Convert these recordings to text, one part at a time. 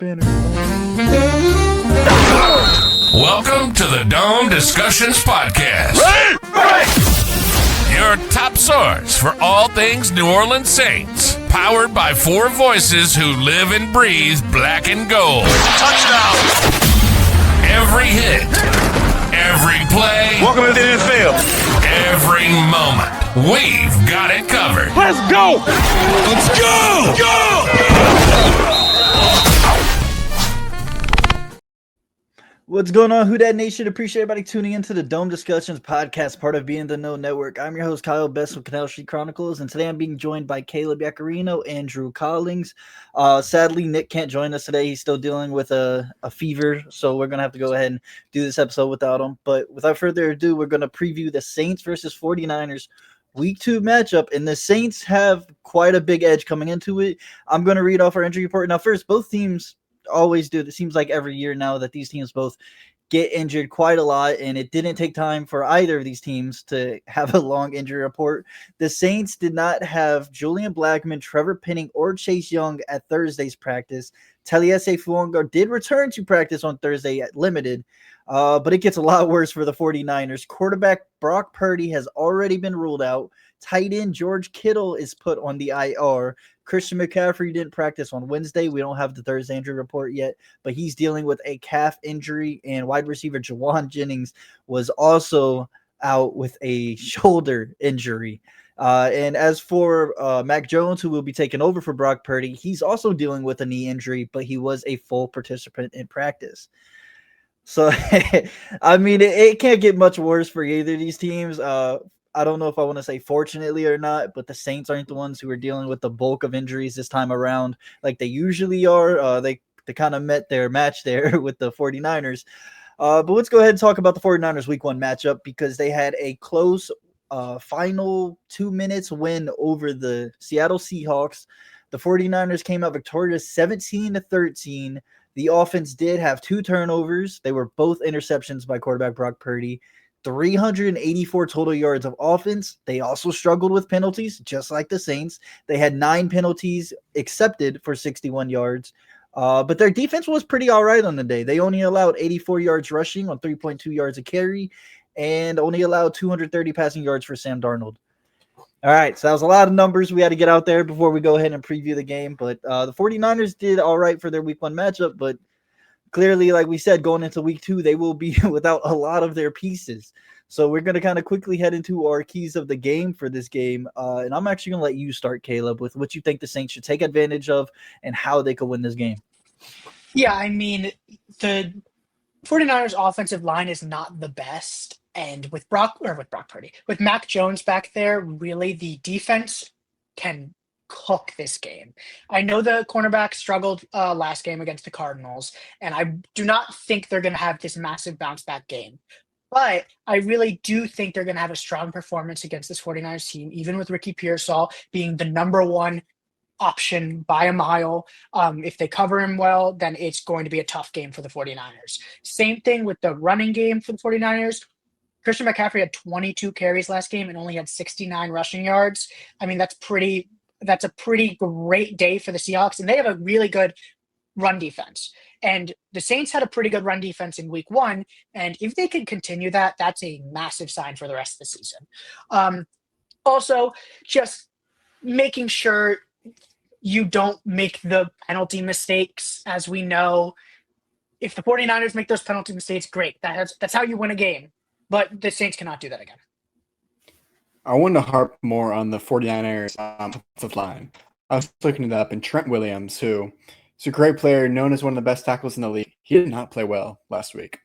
Welcome to the Dome Discussions Podcast. Your top source for all things New Orleans Saints. Powered by four voices who live and breathe black and gold. Touchdown! Every hit, every play. Welcome to the NFL. Every moment. We've got it covered. Let's go! Let's go! Go! What's going on, Who Dat Nation? Appreciate everybody tuning into the Dome Discussions podcast, part of Being the Know Network. I'm your host, Kyle Best with Canal Street Chronicles, and today I'm being joined by Caleb Yacarino and Drew Collings. Sadly, Nick can't join us today. He's still dealing with a fever, so we're going to have to go ahead and do this episode without him. But without further ado, we're going to preview the Saints versus 49ers Week 2 matchup, and the Saints have quite a big edge coming into it. I'm going to read off our injury report. Now, first, both teams always do. It seems like every year now that these teams both get injured quite a lot, and it didn't take time for either of these teams to have a long injury report. The Saints did not have Julian Blackmon, Trevor Penning, or Chase Young at Thursday's practice. Taliese Fuonga did return to practice on Thursday at limited, but it gets a lot worse for the 49ers. Quarterback Brock Purdy has already been ruled out. Tight end George Kittle is put on the IR. Christian McCaffrey didn't practice on Wednesday. We don't have the Thursday injury report yet, but he's dealing with a calf injury, and wide receiver Jawan Jennings was also out with a shoulder injury. And as for Mac Jones, who will be taking over for Brock Purdy, he's also dealing with a knee injury, but he was a full participant in practice. So, I mean, it can't get much worse for either of these teams. I don't know if I want to say fortunately or not, but the Saints aren't the ones who are dealing with the bulk of injuries this time around like they usually are. They kind of met their match there with the 49ers. But let's go ahead and talk about the 49ers Week 1 matchup because they had a close final 2 minutes win over the Seattle Seahawks. The 49ers came out victorious 17-13. The offense did have 2 turnovers. They were both interceptions by quarterback Brock Purdy. 384 total yards of offense. They also struggled with penalties, just like the Saints. They had 9 penalties accepted for 61 yards. But their defense was pretty all right on the day. They only allowed 84 yards rushing on 3.2 yards a carry and only allowed 230 passing yards for Sam Darnold. All right, so that was a lot of numbers we had to get out there before we go ahead and preview the game. But the 49ers did all right for their Week 1 matchup, but clearly, like we said, going into Week 2, they will be without a lot of their pieces. So we're going to kind of quickly head into our keys of the game for this game. And I'm actually going to let you start, Caleb, with what you think the Saints should take advantage of and how they could win this game. Yeah, I mean, the 49ers offensive line is not the best. And with Mac Jones back there, really the defense can cook this game. I know the cornerback struggled last game against the Cardinals, and I do not think they're going to have this massive bounce back game. But I really do think they're going to have a strong performance against this 49ers team, even with Ricky Pearsall being the number 1 option by a mile. If they cover him well, then it's going to be a tough game for the 49ers. Same thing with the running game for the 49ers. Christian McCaffrey had 22 carries last game and only had 69 rushing yards. I mean, that's a pretty great day for the Seahawks, and they have a really good run defense. And the Saints had a pretty good run defense in Week 1, and if they can continue that, that's a massive sign for the rest of the season. Also, just making sure you don't make the penalty mistakes. As we know, if the 49ers make those penalty mistakes, great. That's how you win a game. But the Saints cannot do that again. I want to harp more on the 49ers offensive line. I was looking it up, and Trent Williams, who is a great player, known as one of the best tackles in the league, he did not play well last week.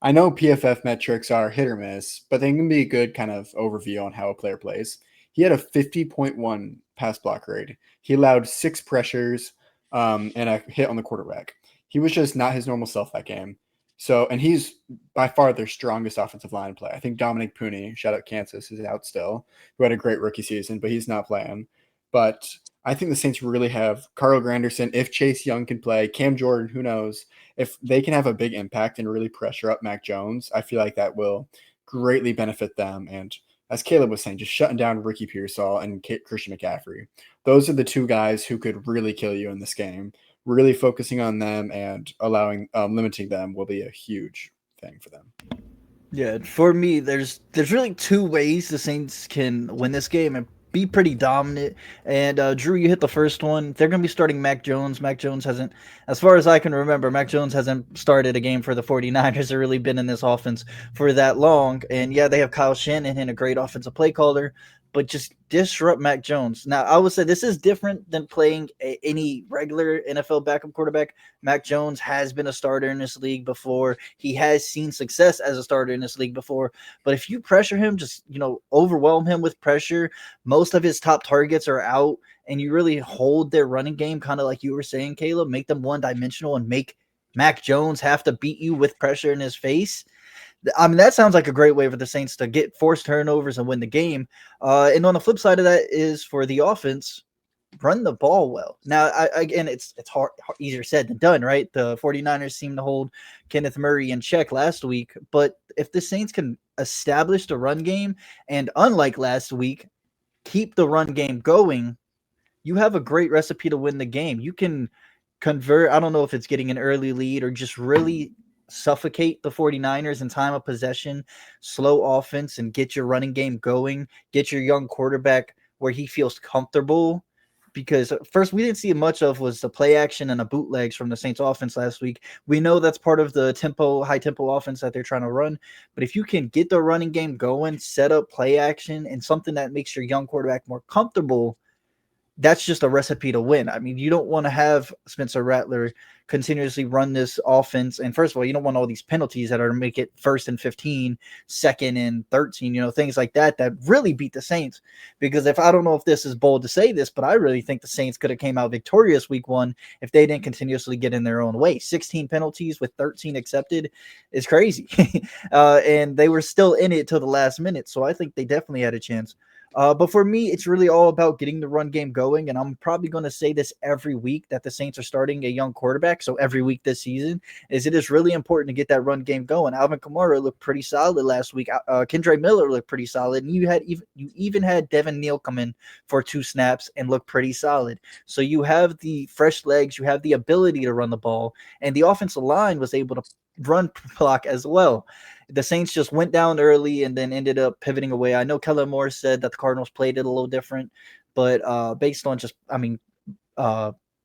I know PFF metrics are hit or miss, but they can be a good kind of overview on how a player plays. He had a 50.1 pass block rate. He allowed 6 pressures and a hit on the quarterback. He was just not his normal self that game. So, and he's by far their strongest offensive line play. I think Dominic Pooney, shout out Kansas, is out still, who had a great rookie season, but he's not playing. But I think the Saints really have Carl Granderson. If Chase Young can play, Cam Jordan, who knows? If they can have a big impact and really pressure up Mac Jones, I feel like that will greatly benefit them. And as Caleb was saying, just shutting down Ricky Pearsall and Christian McCaffrey. Those are the 2 guys who could really kill you in this game. really focusing on them and allowing limiting them will be a huge thing for them. Yeah, for me, there's really two ways the Saints can win this game and be pretty dominant. And Drew, you hit the first one. They're going to be starting Mac Jones. Mac Jones hasn't, as far as I can remember, Mac Jones hasn't started a game for the 49ers or really been in this offense for that long. And yeah, they have Kyle Shanahan, a great offensive play caller, but just disrupt Mac Jones. Now, I would say this is different than playing any regular NFL backup quarterback. Mac Jones has been a starter in this league before. He has seen success as a starter in this league before. But if you pressure him, just, overwhelm him with pressure, most of his top targets are out, and you really hold their running game, kind of like you were saying, Caleb, make them one-dimensional and make Mac Jones have to beat you with pressure in his face. I mean, that sounds like a great way for the Saints to get forced turnovers and win the game. And on the flip side of that is for the offense, run the ball well. Now, again, it's hard, easier said than done, right? The 49ers seem to hold Kenneth Murray in check last week. But if the Saints can establish the run game and, unlike last week, keep the run game going, you have a great recipe to win the game. You can convert, I don't know if it's getting an early lead or just really suffocate the 49ers in time of possession, slow offense, and get your running game going, get your young quarterback where he feels comfortable. Because first, we didn't see much of was the play action and the bootlegs from the Saints offense last week. We know that's part of the high tempo offense that they're trying to run. But if you can get the running game going, set up play action and something that makes your young quarterback more comfortable, that's just a recipe to win. I mean, you don't want to have Spencer Rattler continuously run this offense. And first of all, you don't want all these penalties that are to make it 1st and 15, 2nd and 13, things like that really beat the Saints. Because I don't know if this is bold to say this, but I really think the Saints could have came out victorious week 1 if they didn't continuously get in their own way. 16 penalties with 13 accepted is crazy. And they were still in it till the last minute. So I think they definitely had a chance. But for me, it's really all about getting the run game going. And I'm probably going to say this every week that the Saints are starting a young quarterback. So every week this season it is really important to get that run game going. Alvin Kamara looked pretty solid last week. Kendre Miller looked pretty solid. And you even had Devin Neal come in for 2 snaps and look pretty solid. So you have the fresh legs. You have the ability to run the ball. And the offensive line was able to run block as well. The Saints just went down early and then ended up pivoting away. I know Kellen Moore said that the Cardinals played it a little different, but based on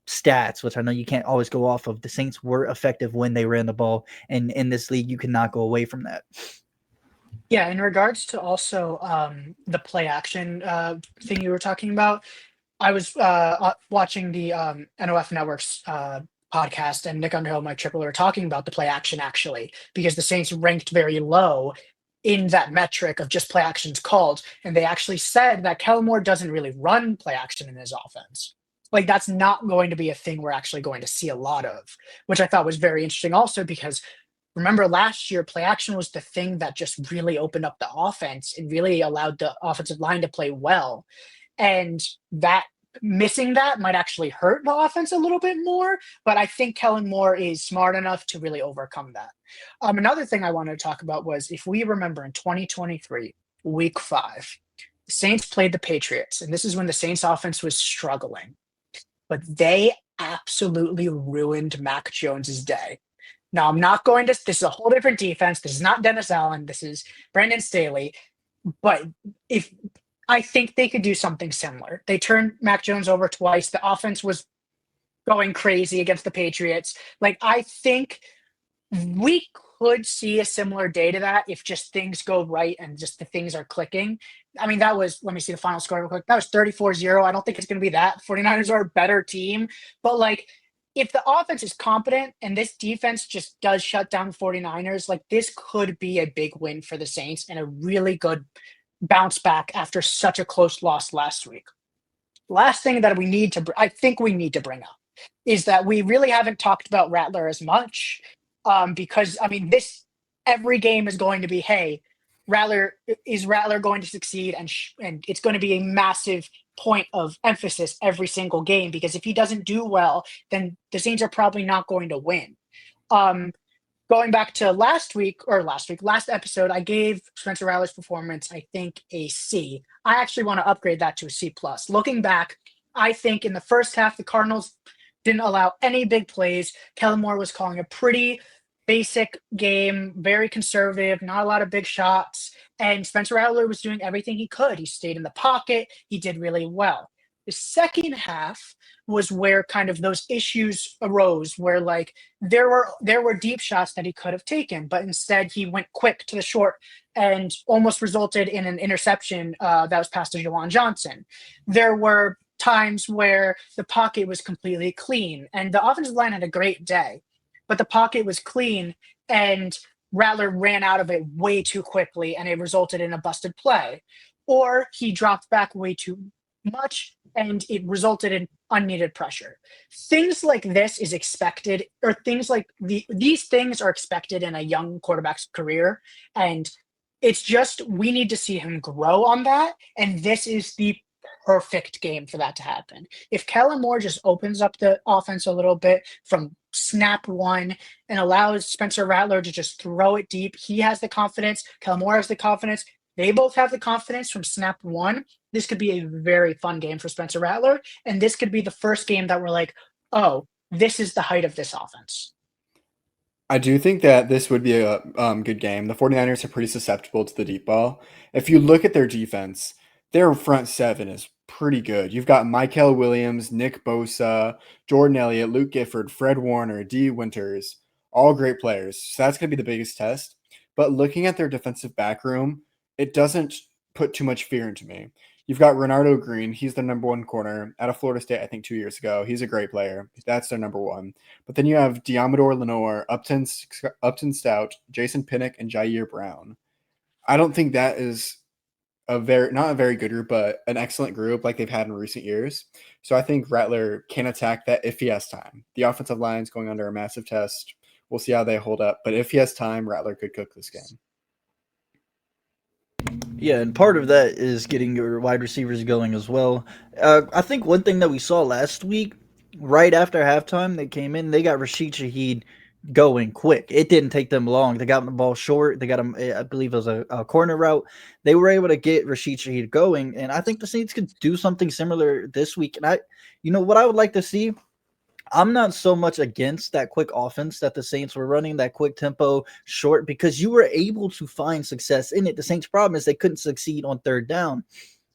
stats, which I know you can't always go off of, the Saints were effective when they ran the ball, and in this league, you cannot go away from that. Yeah, in regards to also the play action thing you were talking about, I was watching the NOF Network's podcast, and Nick Underhill and Mike Triple are talking about the play action actually, because the Saints ranked very low in that metric of just play actions called. And they actually said that Kellen Moore doesn't really run play action in his offense. Like, that's not going to be a thing we're actually going to see a lot of, which I thought was very interesting also, because remember last year, play action was the thing that just really opened up the offense and really allowed the offensive line to play well. And that missing that might actually hurt the offense a little bit more, but I think Kellen Moore is smart enough to really overcome that. Another thing I wanted to talk about was, if we remember in 2023, week 5, the Saints played the Patriots, and this is when the Saints offense was struggling, but they absolutely ruined Mac Jones's day. Now, I'm not going to, this is a whole different defense. This is not Dennis Allen. This is Brandon Staley. But I think they could do something similar. They turned Mac Jones over twice. The offense was going crazy against the Patriots. Like, I think we could see a similar day to that if just things go right and just the things are clicking. I mean, that was, let me see the final score real quick. That was 34-0. I don't think it's going to be that. 49ers are a better team. But, like, if the offense is competent and this defense just does shut down the 49ers, like, this could be a big win for the Saints and a really good bounce back after such a close loss last week. Last thing that I think we need to bring up is that we really haven't talked about Rattler as much, because, I mean, every game is going to be, hey, is Rattler going to succeed? And it's going to be a massive point of emphasis every single game, because if he doesn't do well, then the Saints are probably not going to win. Going back to last episode, I gave Spencer Rattler's performance, I think, a C. I actually want to upgrade that to a C+. Looking back, I think in the first half, the Cardinals didn't allow any big plays. Kellen Moore was calling a pretty basic game, very conservative, not a lot of big shots. And Spencer Rattler was doing everything he could. He stayed in the pocket. He did really well. The second half was where kind of those issues arose, where like there were deep shots that he could have taken, but instead he went quick to the short and almost resulted in an interception that was passed to Jawan Johnson. There were times where the pocket was completely clean, and the offensive line had a great day, but the pocket was clean, and Rattler ran out of it way too quickly, and it resulted in a busted play. Or he dropped back way too much, and it resulted in unneeded pressure. Things like this is expected, or things like these things are expected in a young quarterback's career, and it's just we need to see him grow on that, and this is the perfect game for that to happen. If Kellen Moore just opens up the offense a little bit from snap one and allows Spencer Rattler to just throw it deep, he has the confidence. Kellen Moore has the confidence. They both have the confidence from snap one. This could be a very fun game for Spencer Rattler, and this could be the first game that we're like, oh, this is the height of this offense. I do think that this would be a good game. The 49ers are pretty susceptible to the deep ball. If you look at their defense, their front seven is pretty good. You've got Michael Williams, Nick Bosa, Jordan Elliott, Luke Gifford, Fred Warner, D. Winters, all great players. So that's going to be the biggest test. But looking at their defensive back room, it doesn't put too much fear into me. You've got Renardo Green. He's the number one corner out of Florida State, I think 2 years ago. He's a great player. That's their number one. But then you have Diamador Lenore, Upton Stout, Jason Pinnock, and Jair Brown. I don't think that is not a very good group, but an excellent group like they've had in recent years. So I think Rattler can attack that if he has time. The offensive line's going under a massive test. We'll see how they hold up. But if he has time, Rattler could cook this game. Yeah, and part of that is getting your wide receivers going as well. I think one thing that we saw last week, right after halftime, they came in, they got Rashid Shaheed going quick. It didn't take them long. They got the ball short. They got him, I believe it was a corner route. They were able to get Rashid Shaheed going, and I think the Saints could do something similar this week. And what I would like to see, I'm not so much against that quick offense that the Saints were running, that quick tempo short, because you were able to find success in it. The Saints' problem is they couldn't succeed on third down.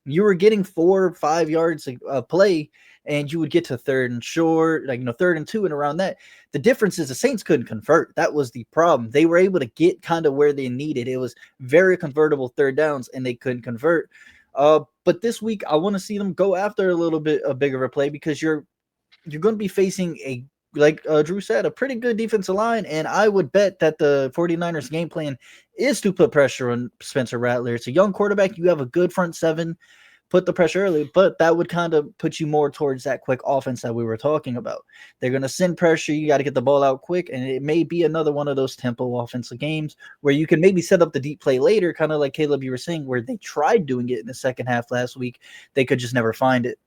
You were getting 4 or 5 yards of play, and you would get to third and short, third and 2, and around that. The difference is the Saints couldn't convert. That was the problem. They were able to get kind of where they needed. It was very convertible third downs, and they couldn't convert. But this week, I want to see them go after a little bit a bigger of a play, because you're going to be facing like Drew said, a pretty good defensive line, and I would bet that the 49ers game plan is to put pressure on Spencer Rattler. It's a young quarterback. You have a good front seven. Put the pressure early, but that would kind of put you more towards that quick offense that we were talking about. They're going to send pressure. You got to get the ball out quick, and it may be another one of those tempo offensive games where you can maybe set up the deep play later, kind of like Caleb, you were saying, where they tried doing it in the second half last week. They could just never find it.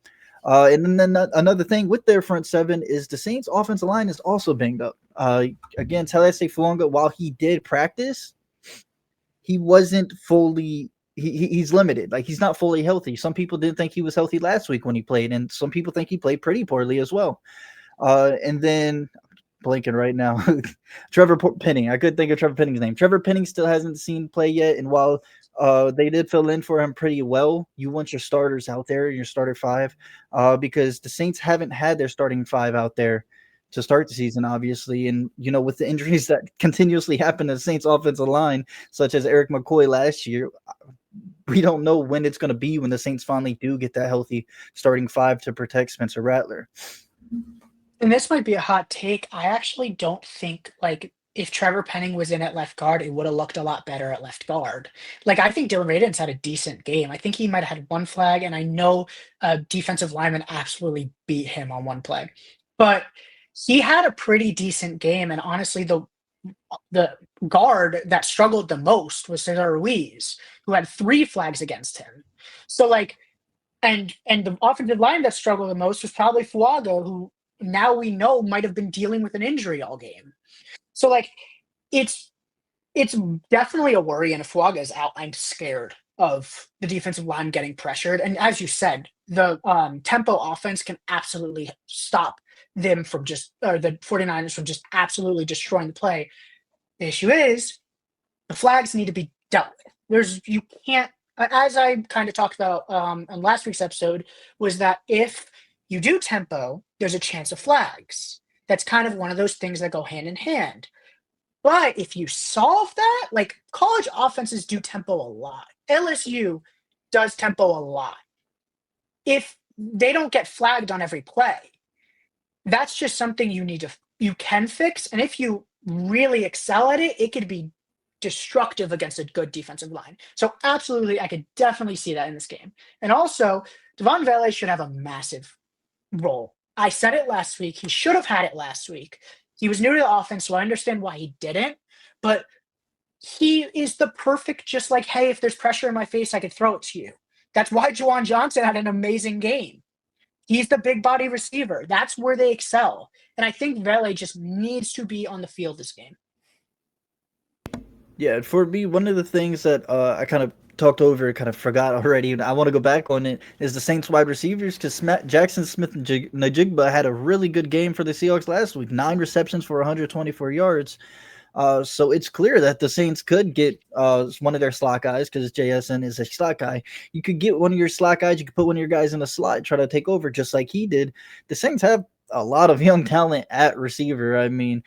And then another thing with their front seven is the Saints' offensive line is also banged up. Again, Talese Fuanga, while he did practice, he wasn't fully he's limited. Like, he's not fully healthy. Some people didn't think he was healthy last week when he played, and some people think he played pretty poorly as well. And then blanking right now, Trevor Penning. I couldn't think of Trevor Penning's name. Trevor Penning still hasn't seen play yet, and while they did fill in for him pretty well, you want your starters out there, your starter five, because the Saints haven't had their starting five out there to start the season, obviously. And, with the injuries that continuously happen to the Saints offensive line, such as Eric McCoy last year, we don't know when it's going to be when the Saints finally do get that healthy starting five to protect Spencer Rattler. And this might be a hot take. I actually don't think, if Trevor Penning was in at left guard, it would have looked a lot better at left guard. I think Dylan Radins had a decent game. I think he might have had one flag, and I know a defensive lineman absolutely beat him on one play. But he had a pretty decent game, and honestly, the guard that struggled the most was Cesar Ruiz, who had 3 flags against him. So, and the offensive line that struggled the most was probably Fuaga, who now we know might have been dealing with an injury all game. So, it's definitely a worry, and if Fuaga is out, I'm scared of the defensive line getting pressured. And as you said, the tempo offense can absolutely stop them from the 49ers from just absolutely destroying the play. The issue is the flags need to be dealt with. You can't, as I kind of talked about on last week's episode, was that if you do tempo, there's a chance of flags. That's kind of one of those things that go hand in hand. But if you solve that, like college offenses do tempo a lot. LSU does tempo a lot. If they don't get flagged on every play, that's just something you can fix. And if you really excel at it, it could be destructive against a good defensive line. So absolutely, I could definitely see that in this game. And also, Devon Vele should have a massive role. I said it last week. He should have had it last week. He was new to the offense, so I understand why he didn't. But he is the perfect, just like, hey, if there's pressure in my face, I could throw it to you. That's why Juwan Johnson had an amazing game. He's the big body receiver. That's where they excel. And I think Vele just needs to be on the field this game. Yeah, for me, one of the things that I kind of talked over, kind of forgot already, and I want to go back on it, is the Saints wide receivers, because Jackson Smith-Njigba had a really good game for the Seahawks last week, 9 receptions for 124 yards. So it's clear that the Saints could get one of their slot guys, because JSN is a slot guy. You could get one of your slot guys. You could put one of your guys in the slot, try to take over just like he did. The Saints have a lot of young talent at receiver. I mean,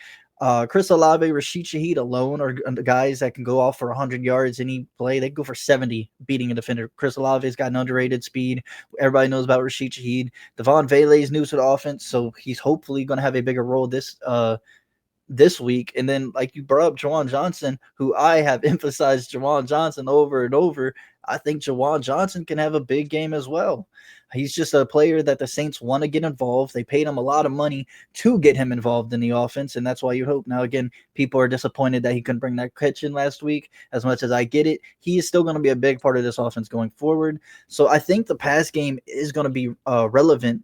Chris Olave, Rashid Shaheed alone are the guys that can go off for 100 yards any play. They go for 70 beating a defender. Chris Olave's got an underrated speed. Everybody knows about Rashid Shaheed. Devon Vele is new to the offense, so he's hopefully going to have a bigger role this week. And then, like you brought up, Juwan Johnson, who I have emphasized Juwan Johnson over and over. I think Juwan Johnson can have a big game as well. He's just a player that the Saints want to get involved. They paid him a lot of money to get him involved in the offense, and that's why you hope. Now, again, people are disappointed that he couldn't bring that catch in last week. As much as I get it, he is still going to be a big part of this offense going forward. So I think the pass game is going to be relevant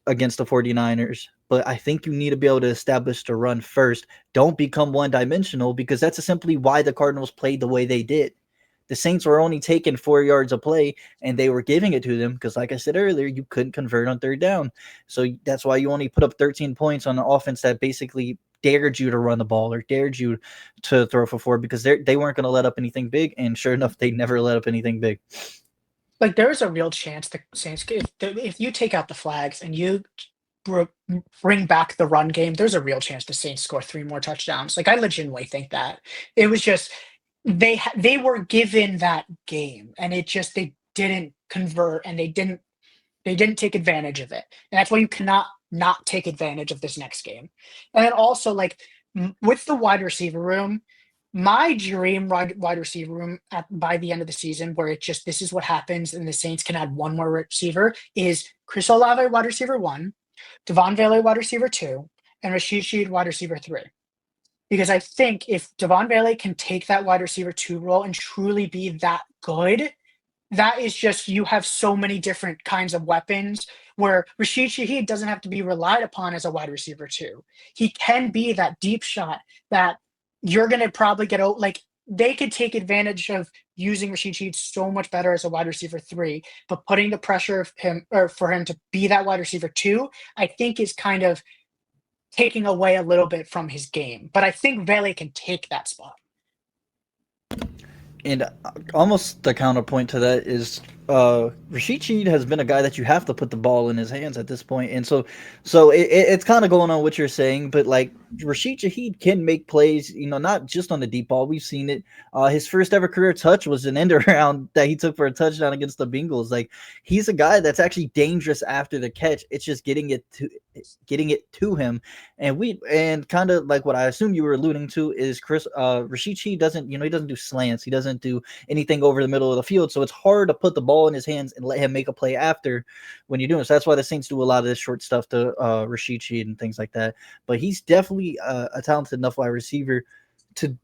against the 49ers, but I think you need to be able to establish the run first. Don't become one-dimensional, because that's simply why the Cardinals played the way they did. The Saints were only taking 4 yards a play, and they were giving it to them because, like I said earlier, you couldn't convert on third down. So that's why you only put up 13 points on an offense that basically dared you to run the ball or dared you to throw for 4, because they weren't going to let up anything big, and sure enough, they never let up anything big. Like, there's a real chance the Saints, if you take out the flags and you bring back the run game, there's a real chance the Saints score 3 more touchdowns. Like, I legitimately think that. It was just they were given that game, and they didn't convert, and they didn't take advantage of it. And that's why you cannot not take advantage of this next game. And then also, like, with the wide receiver room, my dream wide receiver room by the end of the season, where this is what happens and the Saints can add one more receiver, is Chris Olave wide receiver 1, Devon Vele wide receiver 2, and Rashid Shaheed wide receiver 3. Because I think if Devon Vele can take that wide receiver 2 role and truly be that good, that is just, you have so many different kinds of weapons where Rashid Shaheed doesn't have to be relied upon as a wide receiver 2. He can be that deep shot that you're going to probably get out. Like, they could take advantage of using Rashid Shaheed so much better as a wide receiver 3, but putting the pressure of him, or for him to be that wide receiver 2, I think is kind of taking away a little bit from his game. But I think Vele can take that spot. And almost the counterpoint to that is Rashid Shaheed has been a guy that you have to put the ball in his hands at this point. And so it's kind of going on what you're saying, but like Rashid Shaheed can make plays, not just on the deep ball. We've seen it. His first ever career touch was an end around that he took for a touchdown against the Bengals. Like, he's a guy that's actually dangerous after the catch. It's just getting it to him. And kind of like what I assume you were alluding to is Rashid Shaheed doesn't, he doesn't do slants. He doesn't do anything over the middle of the field. So it's hard to put the ball in his hands and let him make a play after when you're doing it. So that's why the Saints do a lot of this short stuff to Rashid Shaheed and things like that. But he's definitely a talented enough wide receiver to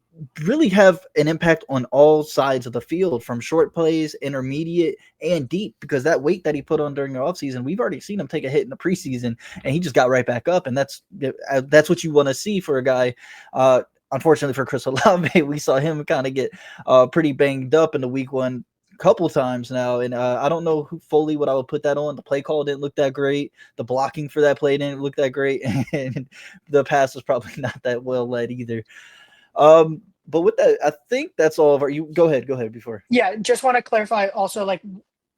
really have an impact on all sides of the field, from short plays, intermediate, and deep, because that weight that he put on during the offseason, we've already seen him take a hit in the preseason, and he just got right back up. And that's what you want to see for a guy. Unfortunately for Chris Olave, we saw him kind of get pretty banged up in the week 1 couple times now, and I don't know who fully what I would put that on. The play call didn't look that great. The blocking for that play didn't look that great, and the pass was probably not that well led either. But with that, I think that's all of our. You go ahead before. Yeah, just want to clarify also, like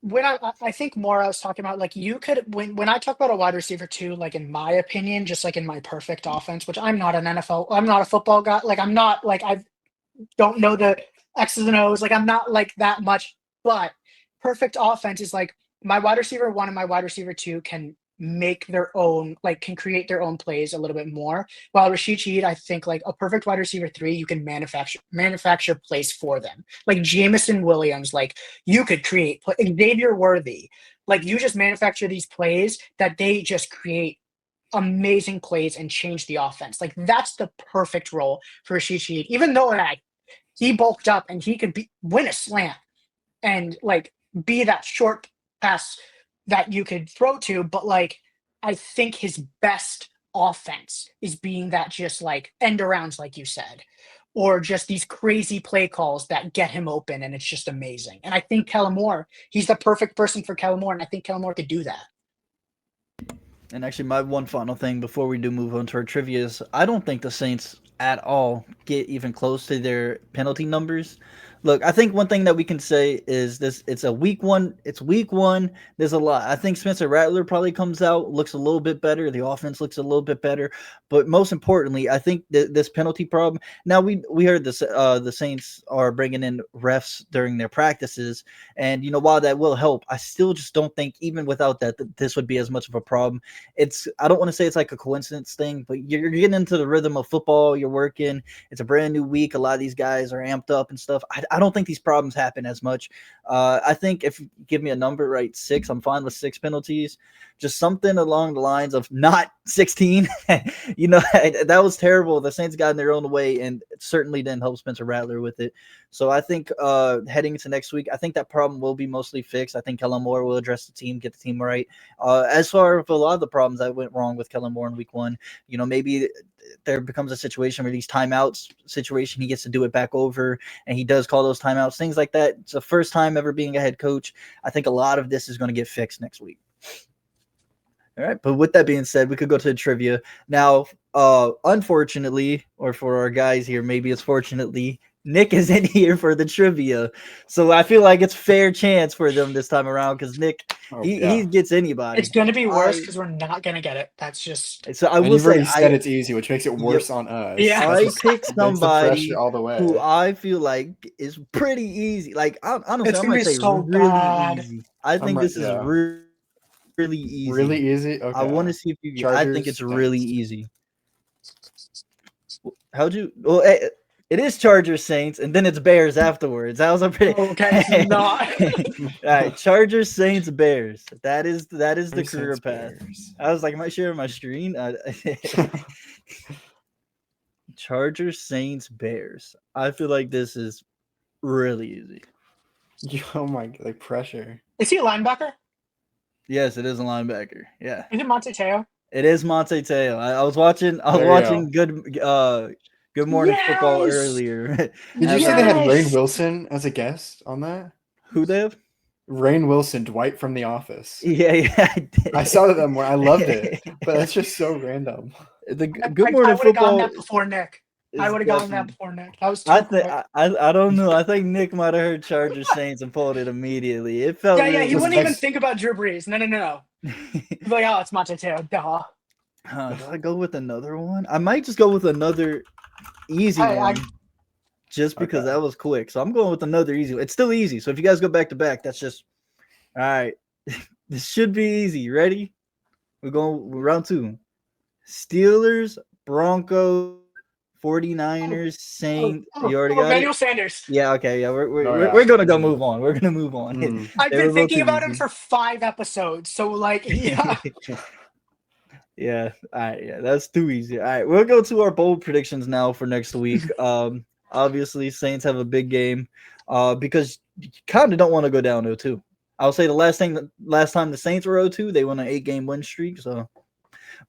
when I think more I was talking about, like you could when I talk about a wide receiver too, like in my opinion, just like in my perfect offense, which I'm not an NFL, I'm not a football guy, like I'm not like I don't know the X's and O's, like I'm not like that much, but perfect offense is like my wide receiver one and my wide receiver two can make their own, like can create their own plays a little bit more. While Rashid Shaheed, I think like a perfect wide receiver three, you can manufacture plays for them. Like Jamison Williams, like you could create Xavier Worthy, like you just manufacture these plays that they just create amazing plays and change the offense. Like that's the perfect role for Rashid Shaheed. Even though like he bulked up and he could win a slant and like be that short pass that you could throw to, but like I think his best offense is being that just like end arounds, like you said, or just these crazy play calls that get him open, and it's just amazing. And I think Kellen Moore, he's the perfect person for Kellen Moore, and I think Kellen Moore could do that. And actually, my one final thing before we do move on to our trivia is I don't think the Saints at all get even close to their penalty numbers. Look, I think one thing that we can say is this: it's week one. There's a lot. I think Spencer Rattler probably comes out, looks a little bit better. The offense looks a little bit better, but most importantly, I think this penalty problem. Now we heard this. The Saints are bringing in refs during their practices, and while that will help, I still just don't think even without that this would be as much of a problem. I don't want to say it's like a coincidence thing, but you're getting into the rhythm of football. You're working. It's a brand new week. A lot of these guys are amped up and stuff. I don't think these problems happen as much. I think if you give me a number, right, 6, I'm fine with 6 penalties. Just something along the lines of not 16. That was terrible. The Saints got in their own way, and it certainly didn't help Spencer Rattler with it. So I think heading into next week, I think that problem will be mostly fixed. I think Kellen Moore will address the team, get the team right. As far as a lot of the problems that went wrong with Kellen Moore in week 1, maybe there becomes a situation where these timeouts situation, he gets to do it back over, and he does call those timeouts, things like that. It's the first time ever being a head coach. I think a lot of this is going to get fixed next week. All right, but with that being said, we could go to the trivia. Now, unfortunately, or for our guys here, maybe it's fortunately, Nick is in here for the trivia. So I feel like it's fair chance for them this time around because Nick, he gets anybody. It's going to be worse because we're not going to get it. That's just... So I will say, said it's easy, which makes it worse on us. Yeah. I picked somebody all the way. who I feel like is pretty easy. Like, honestly, it's I'm going to say so really bad. easy. I think this is really easy. Really easy? Okay. I want to see if you. Chargers, I think it's really easy. How'd you? Well, it is Chargers Saints, and then it's Bears afterwards. That was a pretty. Okay, it's not. All right, Chargers Saints Bears. That is the career path. Bears. I was like, am I sharing my screen? Chargers Saints Bears. I feel like this is really easy. Oh my, like pressure. Is he a linebacker? Yes, it is a linebacker. Yeah. Is it Monte Teo? It is Monte Teo. I was watching Good Morning Football earlier. Did you say they had Rainn Wilson as a guest on that? Who they have? Rainn Wilson, Dwight from The Office. Yeah, I did. I saw that more. I loved it, but that's just so random. The Good Morning Football. I would have gotten that before Nick. I would have gotten that before Nick. That was too quick. I don't know. I think Nick might have heard Chargers Saints and pulled it immediately. It felt he wouldn't even think about Drew Brees. No. He's like, oh, it's Monte Teo. Duh. Do I go with another one? I might just go with another easy one. Just because that was quick. So I'm going with another easy one. It's still easy. So if you guys go back to back, that's just all right. This should be easy. Ready? We're going round 2. Steelers, Broncos, 49ers, Saints. You already got Emmanuel it? Sanders. Yeah, okay. Yeah, we're going to go move on. We're going to move on. I've been thinking about him for 5 episodes. So, like, yeah. Yeah. All right. Yeah, that's too easy. All right. We'll go to our bold predictions now for next week. Obviously, Saints have a big game because you kind of don't want to go down 0-2. I'll say the last time the Saints were 0-2, they won an 8-game win streak. So,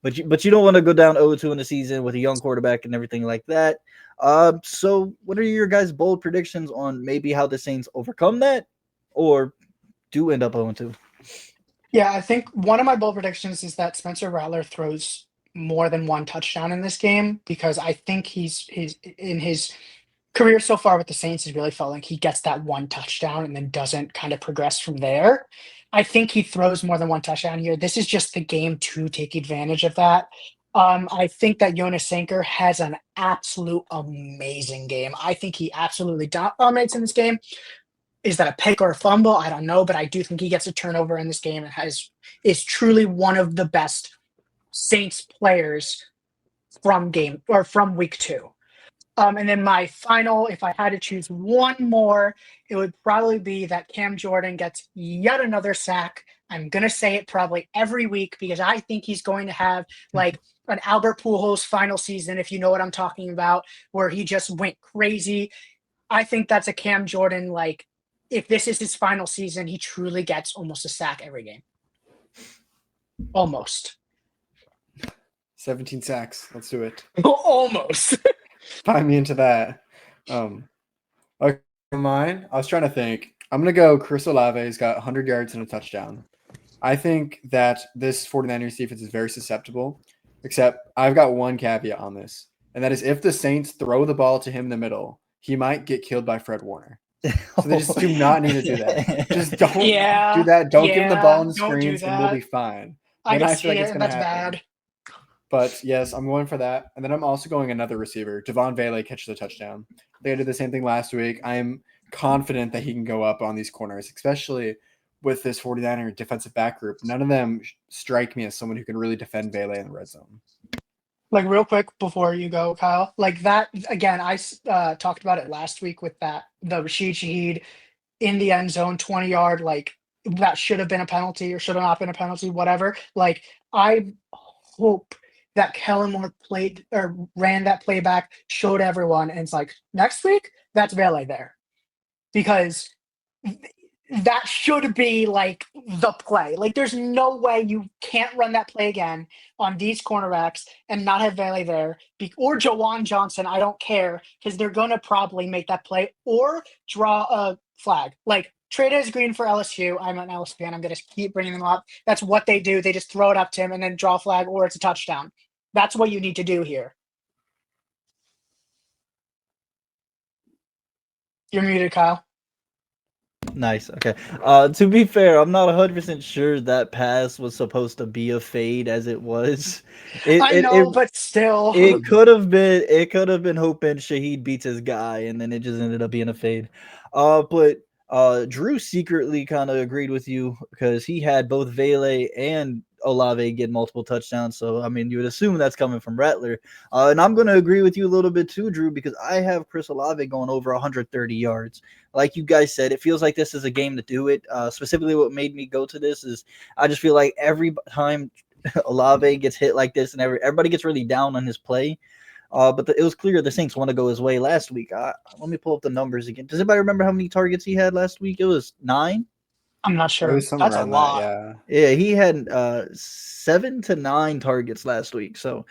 but you don't want to go down 0-2 in the season with a young quarterback and everything like that. So what are your guys' bold predictions on maybe how the Saints overcome that, or do end up 0-2. Yeah, I think one of my bold predictions is that Spencer Rattler throws more than one touchdown in this game because I think he's in his career so far with the Saints has really felt like he gets that one touchdown and then doesn't kind of progress from there. I think he throws more than one touchdown here. This is just the game to take advantage of that. I think that Jonas Sanker has an absolute amazing game. I think he absolutely dominates in this game. Is that a pick or a fumble? I don't know, but I do think he gets a turnover in this game and is truly one of the best Saints players from week 2. And then my final, if I had to choose one more, it would probably be that Cam Jordan gets yet another sack. I'm going to say it probably every week because I think he's going to have like an Albert Pujols final season, if you know what I'm talking about, where he just went crazy. I think that's a Cam Jordan, like, if this is his final season, he truly gets almost a sack every game. Almost. 17 sacks. Let's do it. Almost. Find me into that. Okay, mine. I was trying to think. I'm gonna go. Chris Olave's got 100 yards and a touchdown. I think that this 49ers defense is very susceptible. Except I've got one caveat on this, and that is if the Saints throw the ball to him in the middle, he might get killed by Fred Warner. So they just do not need to do that. Just don't do that. Don't give him the ball on the screens, and we'll be fine. I can feel see like it, it's and gonna that's happen. bad. But yes, I'm going for that. And then I'm also going another receiver. Devon Vele catches a touchdown. They did the same thing last week. I am confident that he can go up on these corners, especially with this 49er defensive back group. None of them strike me as someone who can really defend Vele in the red zone. Like, real quick before you go, Kyle, like that, again, I talked about it last week with the Rashid Shaheed in the end zone, 20-yard, like, that should have been a penalty or should have not been a penalty, whatever. Like, I hope that Kellen Moore played or ran that playback, showed everyone, and it's like, next week, that's Vele there. Because that should be like the play. Like, there's no way you can't run that play again on these cornerbacks and not have Vele there, or Jawan Johnson. I don't care, because they're going to probably make that play or draw a flag. Like, Trey's Green for LSU. I'm an LSU fan. I'm going to keep bringing them up. That's what they do. They just throw it up to him and then draw a flag, or it's a touchdown. That's what you need to do here. You're muted, Kyle. Nice. Okay. To be fair, I'm not 100% sure that pass was supposed to be a fade as it was. But still, it could have been. It could have been hoping Shaheed beats his guy, and then it just ended up being a fade. But Drew secretly kind of agreed with you because he had both Vele and Olave get multiple touchdowns. So, I mean, you would assume that's coming from Rattler. And I'm going to agree with you a little bit too, Drew, because I have Chris Olave going over 130 yards. Like you guys said, it feels like this is a game to do it. Specifically, what made me go to this is I just feel like every time Olave gets hit like this and everybody gets really down on his play. But it was clear the Saints want to go his way last week. Let me pull up the numbers again. Does anybody remember how many targets he had last week? It was 9. I'm not sure. That's a lot. Yeah, he had 7 to 9 targets last week. So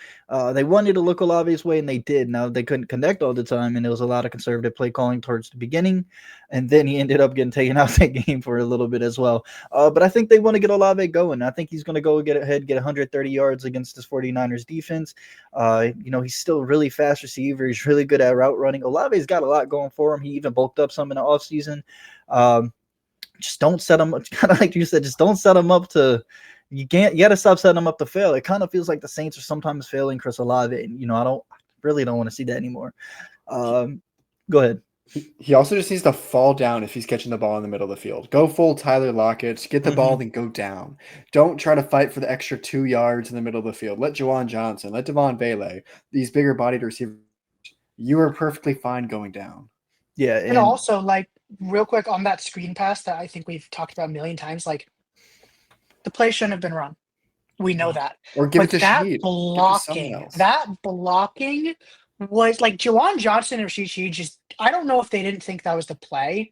they wanted to look Olave's way, and they did. Now, they couldn't connect all the time, and there was a lot of conservative play calling towards the beginning. And then he ended up getting taken out that game for a little bit as well. But I think they want to get Olave going. I think he's going to go get 130 yards against this 49ers defense. He's still a really fast receiver. He's really good at route running. Olave's got a lot going for him. He even bulked up some in the offseason. Just don't set them up, kind of like you said, just don't set them up to, you got to stop setting them up to fail. It kind of feels like the Saints are sometimes failing Chris Olave, and, I really don't want to see that anymore. Go ahead. He also just needs to fall down if he's catching the ball in the middle of the field. Go full Tyler Lockett, get the ball, then go down. Don't try to fight for the extra 2 yards in the middle of the field. Let Jawan Johnson, let Devon Vele, these bigger bodied receivers, you are perfectly fine going down. Yeah. And also, like, real quick on that screen pass that I think we've talked about a million times, like, the play shouldn't have been run. We know that. Or give it to that Shaheed. blocking was like Jawan Johnson and Rashid Shaheed just, I don't know if they didn't think that was the play,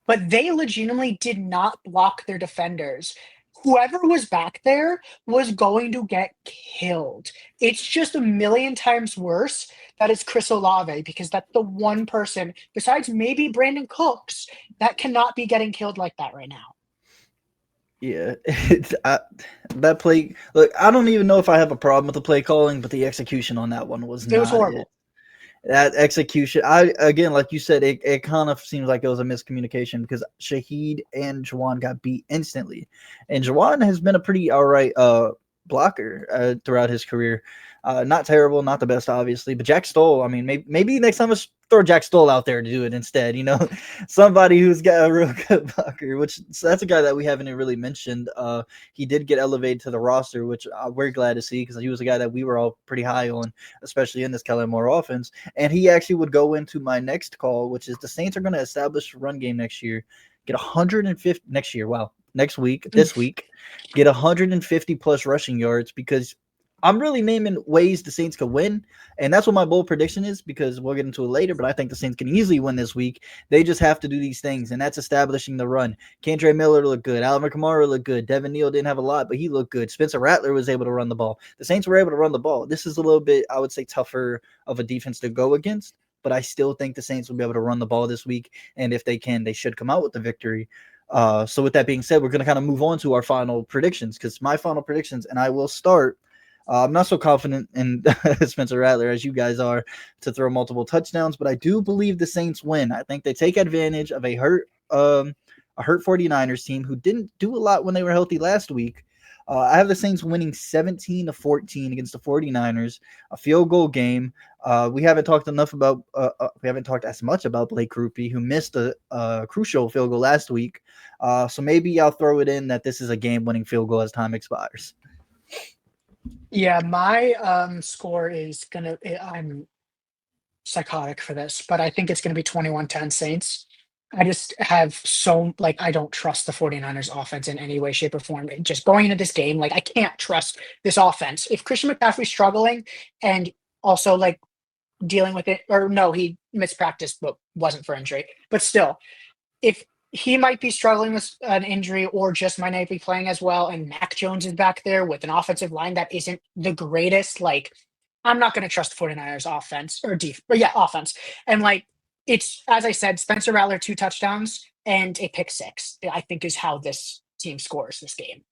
but they legitimately did not block their defenders. whoever was back there was going to get killed. It's just a million times worse that it's Chris Olave, because that's the one person, besides maybe Brandon Cooks, that cannot be getting killed like that right now. Yeah, that play. Look, I don't even know if I have a problem with the play calling, but the execution on that one was It was not horrible. it. That execution, again, like you said, it kind of seems like it was a miscommunication because Shaheed and Jawan got beat instantly, and Jawan has been a pretty all right blocker throughout his career. Not terrible, not the best, obviously, but Jack Stoll. I mean, maybe next time let's throw Jack Stoll out there to do it instead. Somebody who's got a real good blocker. So that's a guy that we haven't really mentioned. He did get elevated to the roster, which we're glad to see because he was a guy that we were all pretty high on, especially in this Kellen Moore offense. And he actually would go into my next call, which is the Saints are going to establish a run game next year. Get 150 next year. Wow, this week, get 150 plus rushing yards because I'm really naming ways the Saints could win, and that's what my bold prediction is because we'll get into it later, but I think the Saints can easily win this week. They just have to do these things, and that's establishing the run. Kendre Miller looked good. Alvin Kamara looked good. Devin Neal didn't have a lot, but he looked good. Spencer Rattler was able to run the ball. The Saints were able to run the ball. This is a little bit, I would say, tougher of a defense to go against, but I still think the Saints will be able to run the ball this week, and if they can, they should come out with the victory. So with that being said, we're going to kind of move on to our final predictions because my final predictions, and I will start – I'm not so confident in Spencer Rattler as you guys are to throw multiple touchdowns, but I do believe the Saints win. I think they take advantage of a hurt 49ers team who didn't do a lot when they were healthy last week. I have the Saints winning 17-14 against the 49ers, a field goal game. We haven't talked as much about Blake Rupe, who missed a crucial field goal last week. So maybe I'll throw it in that this is a game-winning field goal as time expires. Yeah, my score is I'm psychotic for this, but I think it's gonna be 21-10 Saints. I just have I don't trust the 49ers offense in any way, shape, or form. Just going into this game, I can't trust this offense. If Christian McCaffrey's struggling and also dealing with it, or no, he missed practice but wasn't for injury. But still, if he might be struggling with an injury or just might not be playing as well, and Mac Jones is back there with an offensive line that isn't the greatest, I'm not going to trust the 49ers offense offense. And it's, as I said, Spencer Rattler 2 touchdowns and a pick 6, I think is how this team scores this game.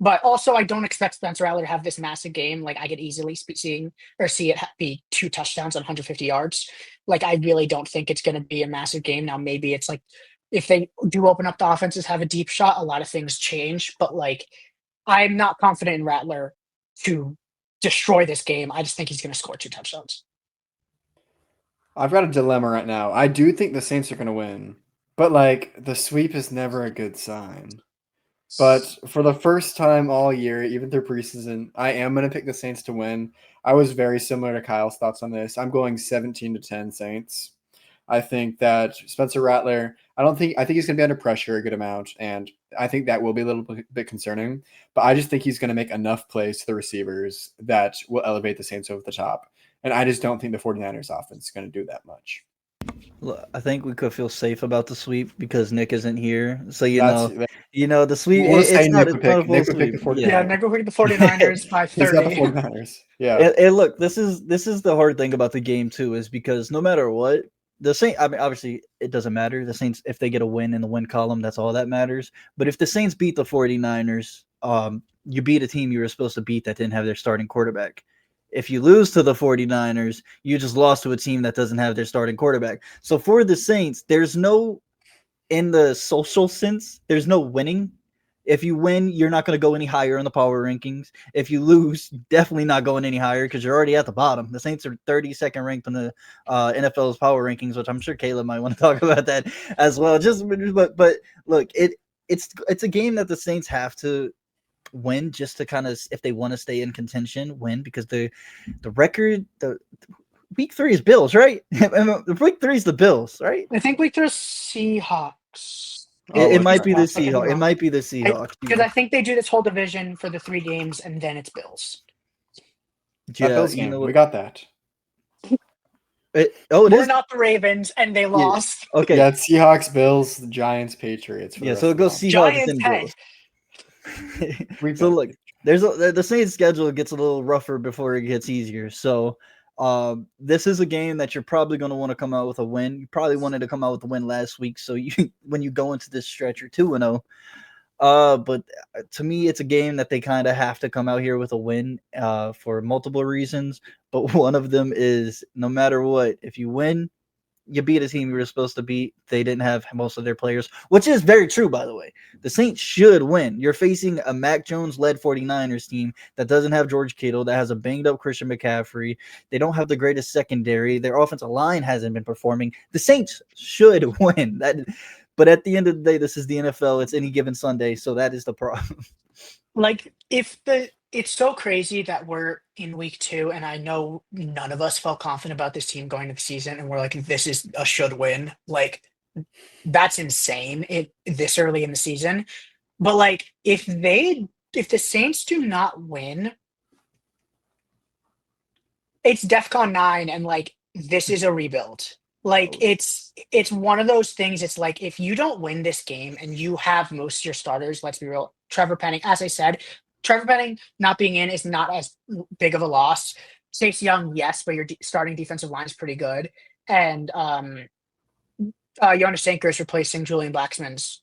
But also I don't expect Spencer Rattler to have this massive game. I could easily see it be 2 touchdowns on 150 yards. I really don't think it's going to be a massive game. Now, maybe it's if they do open up the offenses, have a deep shot, a lot of things change. But I'm not confident in Rattler to destroy this game. I just think he's going to score 2 touchdowns. I've got a dilemma right now. I do think the Saints are going to win, but the sweep is never a good sign. But for the first time all year, even through preseason, I am going to pick the Saints to win. I was very similar to Kyle's thoughts on this. I'm going 17-10 Saints. I think that Spencer Rattler, I think he's going to be under pressure a good amount, and I think that will be a little bit concerning. But I just think he's going to make enough plays to the receivers that will elevate the Saints over the top. And I just don't think the 49ers offense is going to do that much. Look, I think we could feel safe about the sweep because Nick isn't here. So the sweep. It's not a full sweep. Yeah, Nick will pick the 49ers by 30. He's got the 49ers. Yeah. And look, this is the hard thing about the game too, is because no matter what, the Saints, I mean, obviously it doesn't matter. The Saints, if they get a win in the win column, that's all that matters. But if the Saints beat the 49ers, you beat a team you were supposed to beat that didn't have their starting quarterback. If you lose to the 49ers, you just lost to a team that doesn't have their starting quarterback. So for the Saints, there's no, in the social sense, there's no winning. If you win, you're not going to go any higher in the power rankings. If you lose, definitely not going any higher because you're already at the bottom. The Saints are 32nd ranked in the NFL's power rankings, which I'm sure Caleb might want to talk about that as well. But look, it's a game that the Saints have to win just to kind of, if they want to stay in contention, win, because the record, the week 3 is Bills, right? The week 3 is the Bills, right? I think week 3 is Seahawks. It might be the Seahawks. It might be the Seahawks. Because I think they do this whole division for the 3 games, and then it's Bills. Yeah, Bills game. We got that. We're not the Ravens, and they lost. Yeah. Okay. Yeah, it's Seahawks, Bills, Giants, Patriots. So it goes Seahawks and Bills. So look, the Saints schedule gets a little rougher before it gets easier. So this is a game that you're probably going to want to come out with a win. You probably wanted to come out with a win last week. So when you go into this stretch, you're 2-0. But to me, it's a game that they kind of have to come out here with a win for multiple reasons. But one of them is no matter what, if you win, you beat a team you were supposed to beat. They didn't have most of their players, which is very true, by the way. The Saints should win. You're facing a Mac Jones-led 49ers team that doesn't have George Kittle, that has a banged-up Christian McCaffrey. They don't have the greatest secondary. Their offensive line hasn't been performing. The Saints should win. But at the end of the day, this is the NFL. It's any given Sunday, so that is the problem. Like, it's so crazy that we're in week 2, and I know none of us felt confident about this team going into the season, and we're like, this is a should win. Like, that's insane this early in the season. But like, if the Saints do not win, it's DEFCON 9, and like, this is a rebuild. Like, it's one of those things. It's like, if you don't win this game and you have most of your starters, let's be real, Trevor Penning, as I said, Trevor Penning not being in is not as big of a loss. Chase Young, yes, but your starting defensive line is pretty good. And Jonas Sankers replacing Julian Blacksman's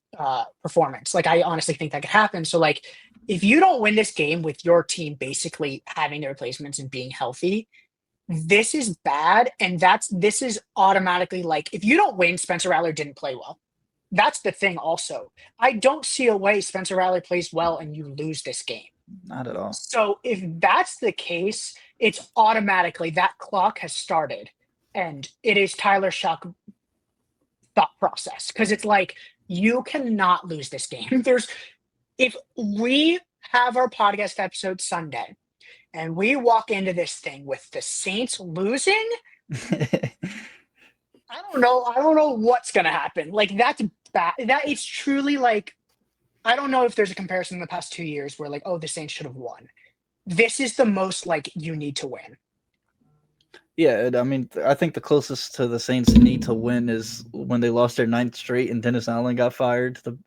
performance. Like, I honestly think that could happen. So like, if you don't win this game with your team basically having their replacements and being healthy, this is bad. And this is automatically like, if you don't win, Spencer Rattler didn't play well. That's the thing also. I don't see a way Spencer Rattler plays well and you lose this game. Not at all. So if that's the case, it's automatically that clock has started. And it is Tyler Shuck thought process. Because it's like, you cannot lose this game. If we have our podcast episode Sunday and we walk into this thing with the Saints losing, I don't know what's gonna happen. Like, that's bad. That it's truly like, I don't know if there's a comparison in the past 2 years where like, oh, the Saints should have won. This is the most like you need to win. Yeah, I mean, I think the closest to the Saints need to win is when they lost their 9th straight and Dennis Allen got fired. The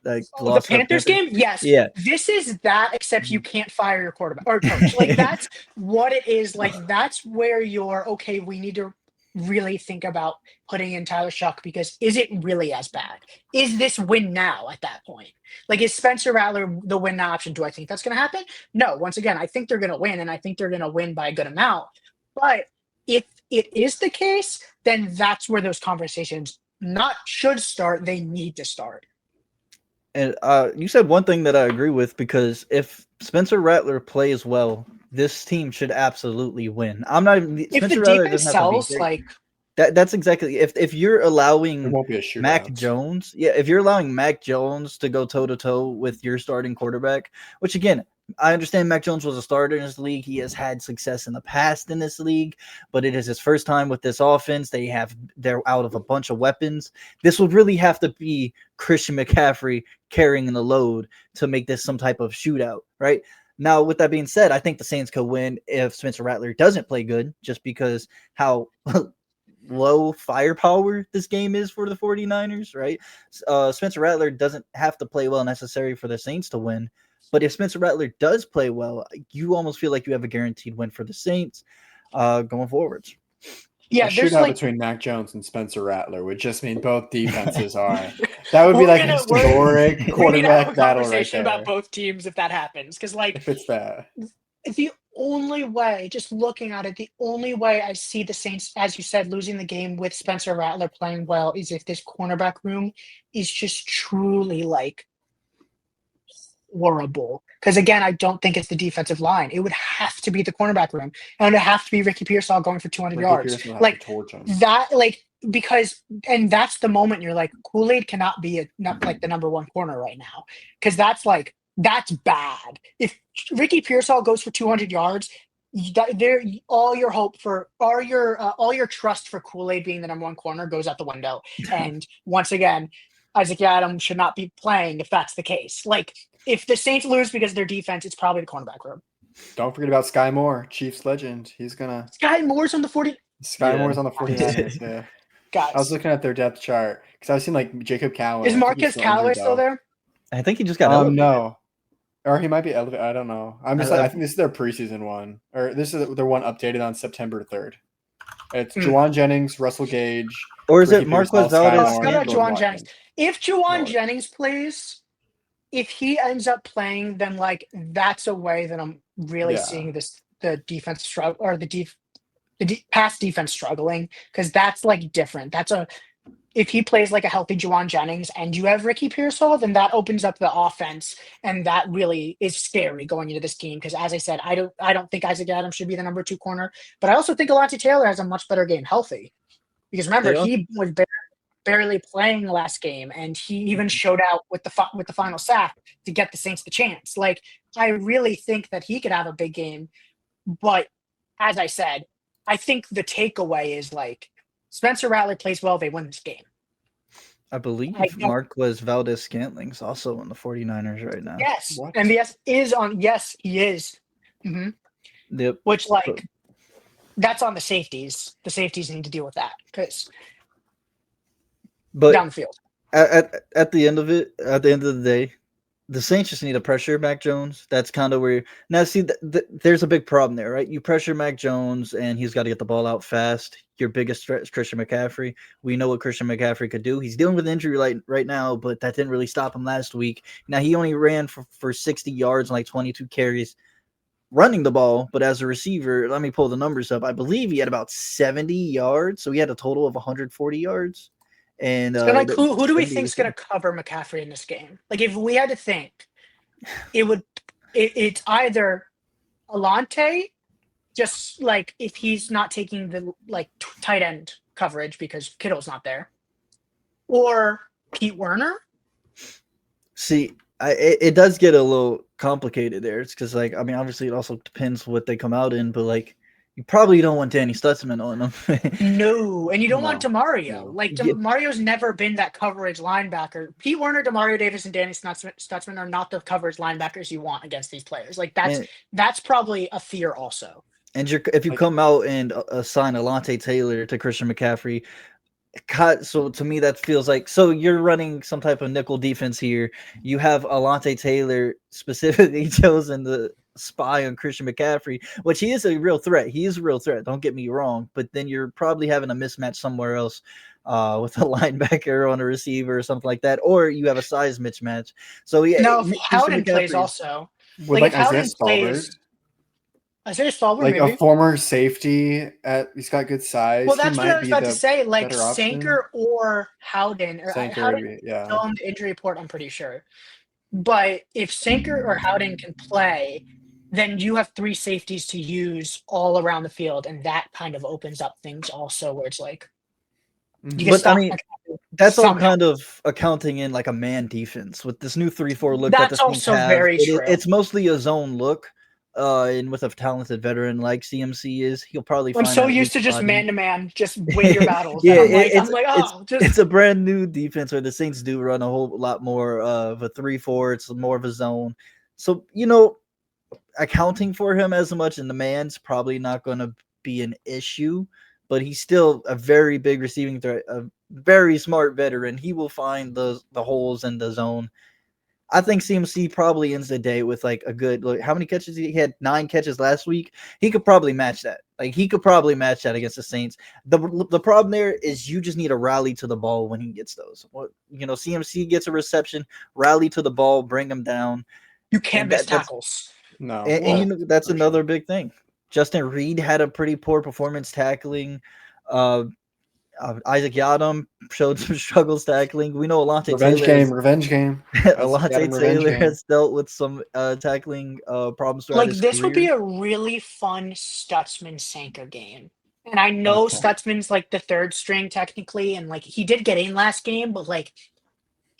Panthers game? Yes. Yeah. This is that, except you can't fire your quarterback or coach. Like, that's what it is. Like, that's where you're, okay, we need to really think about putting in Tyler Shuck, because is it really as bad? Is this win now at that point? Like, is Spencer Rattler the win now option? Do I think that's going to happen? No. Once again, I think they're going to win, and I think they're going to win by a good amount. But if it is the case, then that's where those conversations not should start. They need to start. And you said one thing that I agree with, because if Spencer Rattler plays well, this team should absolutely win. I'm not even. If Spencer the Rattler defense doesn't have to be sells, great. like, That's exactly if you're There allowing won't be a shootout. Mac Jones, if you're allowing Mac Jones to go toe to toe with your starting quarterback, which again, I understand Mac Jones was a starter in this league. He has had success in the past in this league, but it is his first time with this offense. They're out of a bunch of weapons. This would really have to be Christian McCaffrey carrying the load to make this some type of shootout, right? Now, with that being said, I think the Saints could win if Spencer Rattler doesn't play good, just because how low firepower this game is for the 49ers, right? Spencer Rattler doesn't have to play well necessarily for the Saints to win. But if Spencer Rattler does play well, you almost feel like you have a guaranteed win for the Saints going forwards. Yeah, a there's shootout like between Mac Jones and Spencer Rattler would just mean both defenses are. That would be like a historic we need to have quarterback a battle right conversation there. about both teams if that happens. Because like, If it's that. the only way, just looking at it, the only way I see the Saints, as you said, losing the game with Spencer Rattler playing well is if this cornerback room is just truly like horrible. Because again, I don't think it's the defensive line. It would have to be the cornerback room, and it would have to be Ricky Pearsall going for 200 yards. Like that, like, because, and that's the moment you're like, Kool-Aid cannot be not like the number one corner right now, because that's bad. If Ricky Pearsall goes for 200 yards, all your hope for all your trust for Kool-Aid being the number one corner goes out the window. And once again, Isaac Adams should not be playing if that's the case. Like, if the Saints lose because of their defense, it's probably the cornerback room. Don't forget about Sky Moore, Chiefs legend. Sky Moore's on the 40. Sky Moore's on the 49ers. Yeah. Guys, I was looking at their depth chart because I was seeing like Jacob Callaway. Is Marquez Callaway still there? I think he just got elevated. No. Or he might be elevated. I don't know. I'm just I think this is their preseason one, or this is their one updated on September 3rd. It's Juwan Jennings, Russell Gage, Or is Ricky it Marquez Pearsall, Sky Valdez Moore, How about Scantling? Juwan Jennings? If Juwan No. Jennings plays, if he ends up playing, then like that's a way that I'm really seeing the defense struggle or the pass defense struggling, because that's like different. If he plays like a healthy Juwan Jennings and you have Ricky Pearsall, then that opens up the offense, and that really is scary going into this game. Because as I said, I don't think Isaac Adams should be the number 2 corner, but I also think Alontae Taylor has a much better game healthy. Because remember, he was barely playing last game, and he even showed out with the final sack to get the Saints the chance. Like, I really think that he could have a big game, but as I said, I think the takeaway is like Spencer Rattler plays well, they win this game. I believe Marquez Valdez Scantling's also on the 49ers right now. Yes, What? MVS is on. Yes, he is. Yep. Which that's on the safeties. The safeties need to deal with that because down the field. At the end of the day, the Saints just need to pressure Mac Jones. That's kind of where now see there's a big problem there, right? You pressure Mac Jones and he's got to get the ball out fast. Your biggest threat is Christian McCaffrey. We know what Christian McCaffrey could do. He's dealing with injury right now, but that didn't really stop him last week. Now he only ran for 60 yards and like 22 carries running the ball, but as a receiver, let me pull the numbers up. I believe he had about 70 yards, so he had a total of 140 yards. And so like, who do we think is going to cover McCaffrey in this game? Like, if we had to think, it's either Alontae, just like if he's not taking the like tight end coverage because Kittle's not there, or Pete Werner. See, it does get a little complicated there. It's because like obviously it also depends what they come out in, but like. You probably don't want Danny Stutzman on them. No, and you don't want DeMario. No. Like, DeMario's never been that coverage linebacker. Pete Werner, DeMario Davis, and Danny Stutzman are not the coverage linebackers you want against these players. Like, that's probably a fear also. And if you come out and assign Alontae Taylor to Christian McCaffrey, so to me that feels like you're running some type of nickel defense here. You have Alontae Taylor specifically chosen to spy on Christian McCaffrey, which he is a real threat. He is a real threat. Don't get me wrong, but then you're probably having a mismatch somewhere else with a linebacker on a receiver or something like that, or you have a size mismatch. So yeah, no, Howden plays also. With like Isaiah Stallworth. Isaiah Stallworth, like maybe. A former safety, he's got good size. Well, that's what I was about to say. Like Sanker Sanker or Howden, or Howden on the injury report, I'm pretty sure. But if Sanker or Howden can play, then you have 3 safeties to use all around the field, and that kind of opens up things also, where it's like. But that's all kind of accounting in like a man defense with this new 3-4 look. That's also very true. It's mostly a zone look. And with a talented veteran like CMC is, he'll probably. I'm so used to just man-to-man, just win your battles. Yeah, it's a brand new defense where the Saints do run a whole lot more of a 3-4. It's more of a zone, so accounting for him as much in the man's probably not going to be an issue. But he's still a very big receiving threat, a very smart veteran. He will find the holes in the zone. I think CMC probably ends the day with like a good look. How many catches he had? 9 catches last week. He could probably match that. Like he could probably match that against the Saints. The problem there is you just need to rally to the ball when he gets those. CMC gets a reception, rally to the ball, bring him down. You can't miss tackles. No, and that's another big thing. Justin Reed had a pretty poor performance tackling. Isaac Yadam showed some struggles tackling. We know Alontae Taylor. Revenge game. Alontae Taylor has dealt with some tackling problems throughout his this career. would be a really fun Stutzman-Sanker game. And I know Stutzman's like the 3rd string technically, and like he did get in last game, but like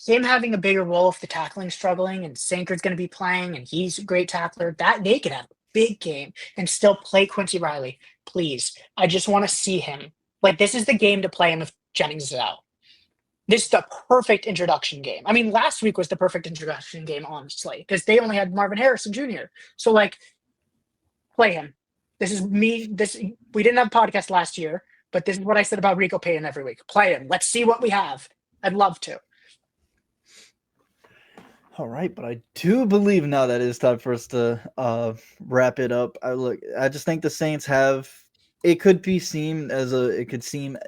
him having a bigger role if the tackling struggling and Sanker's going to be playing and he's a great tackler, that they could have a big game and still play Quincy Riley. Please. I just want to see him. Like, this is the game to play him if Jennings is out. This is the perfect introduction game. I mean, last week was the perfect introduction game, honestly, because they only had Marvin Harrison Jr. So, like, play him. This is me. We didn't have a podcast last year, but this is what I said about Rico Payton every week. Play him. Let's see what we have. I'd love to. All right, but I do believe now that it's time for us to wrap it up. I just think the Saints have it could seem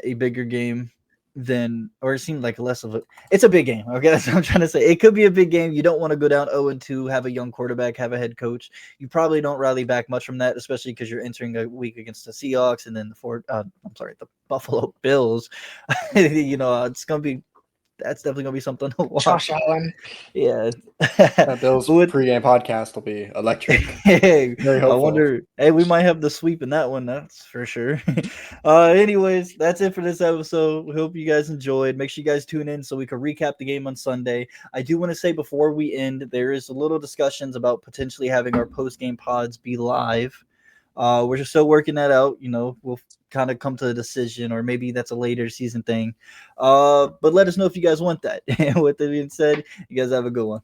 a bigger game than, or it seemed like less of a. It's a big game. Okay, that's what I'm trying to say. It could be a big game. You don't want to go down 0-2, have a young quarterback, have a head coach. You probably don't rally back much from that, especially because you're entering a week against the Seahawks and then the Buffalo Bills. It's gonna be. That's definitely gonna be something to watch. Josh Allen. Yeah. That Bills With- pregame podcast will be electric. Hey, Very I hopeful. wonder. Hey, we might have the sweep in that one. That's for sure. Anyways, that's it for this episode. We hope you guys enjoyed. Make sure you guys tune in so we can recap the game on Sunday. I do want to say before we end, there is a little discussions about potentially having our post game pods be live. We're just still working that out. We'll kind of come to a decision, or maybe that's a later season thing. But let us know if you guys want that. And with that being said, you guys have a good one.